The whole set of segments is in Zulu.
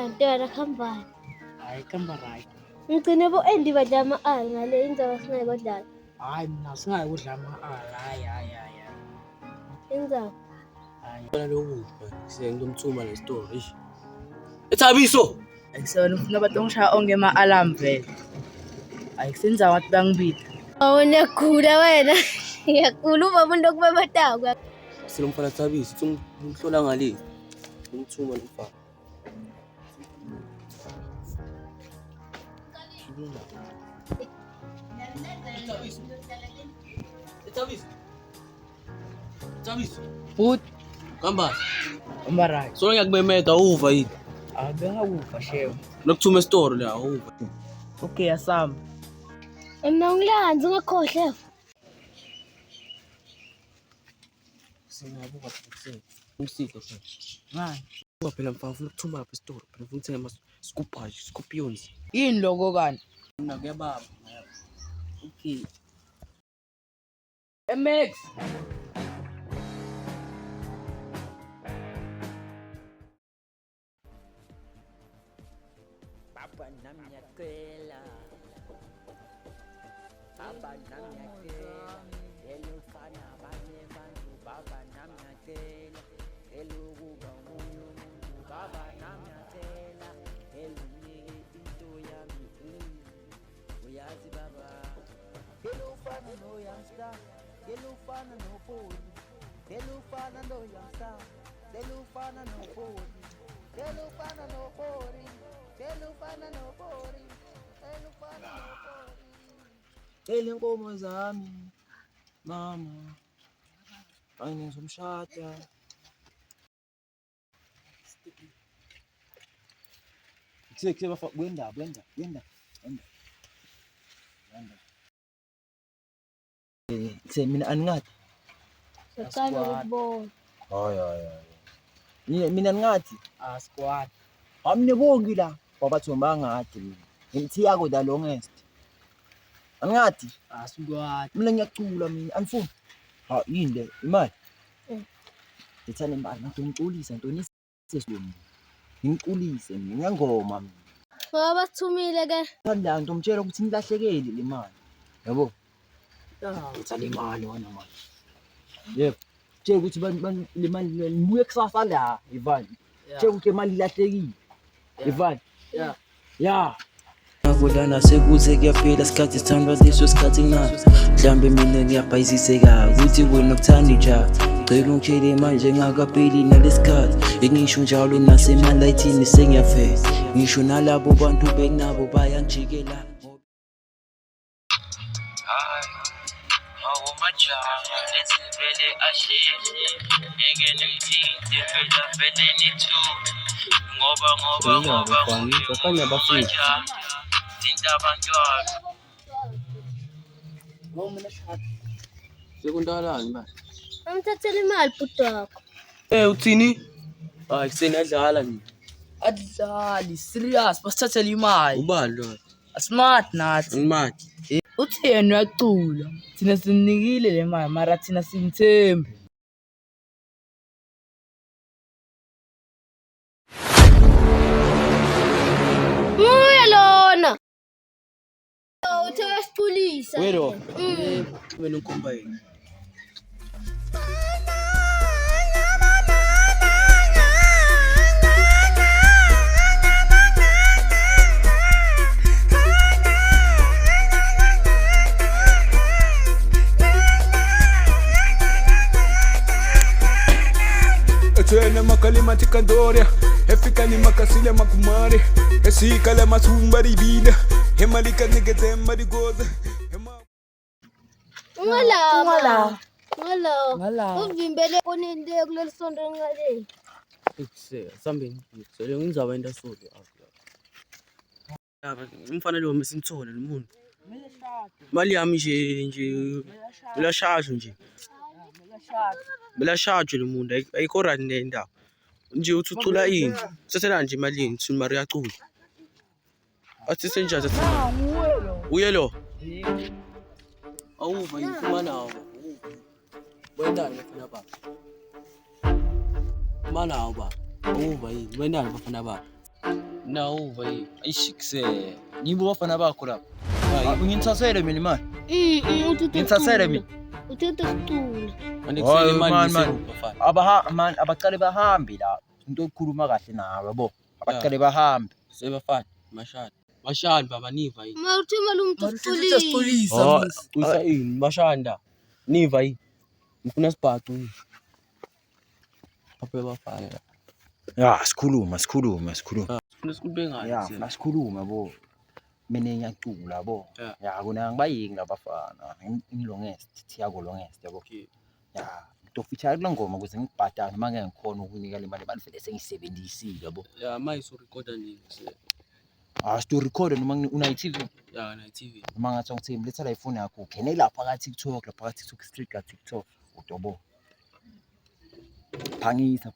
ntwana khambani. Hayi kamba right. Ngicine bo endibadla ama-ali ngale indaba singayikodlala. Hayi mina singayikudla ama-ala. Hayi. Indaba. Hayi khona lokupha ngizomthuma le story eish. Ethabiso. Ayisona ufuna abantu ngishaya onke ama-alarm vele. Ayikusenza abantu bangibida. Awunakhula wena. Ngiyakula uba umuntu okubamatako. Silo mfana Thabiso uthi umhlola ngale. Umthuma lo mfana. Thabiso. But Kamba. kamba right. So ngiyakubemeda uva yini? Bengakufa shewe. Nokuthuma e-store la uva. Okay asam. Mina ngilanzi ungakhohle. Singabuka futhi. Umsitho phela. Ngani? Ngoba phela mfana ufuna ukuthuma lapha e-store. Phela ufuna ukuthenga scorpions. Yini lokho kanti? Mina kuyababa. Okay. MX. Baba namnyakela elufana abanye bantu baba namnyakela elukuba omunye umuntu baba namnyakela elunike into yami uyazi baba elufana no-youngster elufana nopoli elufana no-youngster elufana nopoli elufana nopoli elufana nopoli elufana nopoli. Cela inkomo zami mama. Hayi ngizomshada. Kuthe bafa kwenda. Mina angathi. Saqala ukubona. Hayi. Mina ngathi Squad. amnebongi la wabathomba ngathi ngithi yako the longest. Angathi Squad. mina ngiyacula mina anifuni. Ha yini le imali? Ngithanda imali ngakho ngiculisa ntoni sesilungu. Ngiculise mina ngiyangoma mina. Ngoba bathumile ke. Thanda nto mtshela ukuthi nilahlekeli le mali. Yabo? Ngithanda imali wena manje. Yebo. Tshela ukuthi le mali nibuye kusasa la Ivan. Tshela ukuthi imali ilahlekile. Ivan. Yeah. Akudana sekuze kuyaphela isikhathi sithandwa leso sikhathi naso mhlambe mina ngiyabhayiziseka ukuthi wena ukuthanda njalo cela ungitshele manje ngakapheli nalesikhathi ngisho njalo nasemalayithini sengiyafeza ngisho nalabo bantu benabo bayangijikela hawo majama ezivele asheshe ngeke ngithinte vele nithu ngoba ngifanya abafiki sekuntalani ba? Amthathela imali bhuti wakho. Uthini? Hayi kuseni adlala mina. Adlali serious basithathela imali. Ubani lo? Smart nathi. Imali. Uthi yena uyacula. Thina sinikile le mali mara thina simthembe. Uye lona. Uthe wesipulisa. Wero. Wena ukhomba yini? Etwena makalima tikandoria efika ni makasile makumare esika le masumba ribina hemalika negete marigoza Ngala. Ngala. Uvimbele konende kuleli sondo ngale. Sambeni. Sele ngizaba into sodi. Umfana lo mesimthole lo muntu. Mali yami nje ulashajwa nje. Belashajwa lo muntu ayikho right nendaba. Nje uthi ucula ini. Sethela nje imalini uthi Maria yacula. Athi senjaza. Uye lo. Awuva yini nawo. Wendani bafana baba. Mana ba. Awuva yini wendani bafana baba. Nawuva yini? Ayishikise. Nibo bafana bakho lapha. Hayi, nginthathele mina imali. Uthatha Nginthathele mina. Uthatha isitulo. Manje kusele imali man. ngisephi bafana? Man, abaqale bahambe la. Into okukhuluma kahle nawe yabo. Abaqale bahambe. Sebafana mashadi. Mashadi baba niva yini? Mawuthi imali umuntu usifulile. Usa yini mashanda. Niva yini? Ngifuna sibhacu. Aphe bafana. Ya, sikhuluma. Ngifuna sikhulume ngayo. Ya, sikhuluma bo. Mina ngiyacula bo. Ya, kona ngibayingi labafana. Ngilongest, Thiago Longest yabo. Ya, ngitofeature kule ngoma ukuze ngibhadane manje ngikhona ukunika le mali vele sengisebenzisile yabo. Ya, manje so recorder nini? Sto record noma una TV. Ya, na TV. Noma ngathi ngithini letha la ifoni yakho khene lapha ka TikTok, lapha ka TikTok street ka TikTok. Udobo. Phangisa.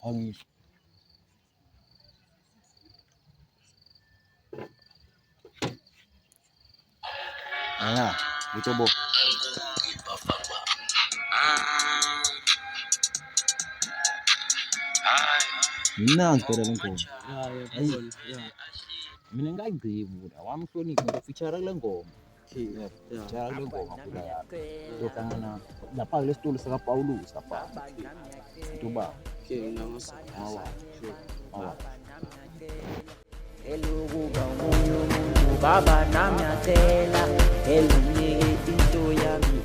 Aya, udobo. Mina ngicela ngoma. Mina ngayigcibu la wamhlonipha ngofeature kule ngoma. Feature kule ngoma kula yakho. Yohlangana lapha kule sitolo sika Paulus lapha. Udoba. Awa. Elukuba umuntu baba nami ngiyacela elungeke into yami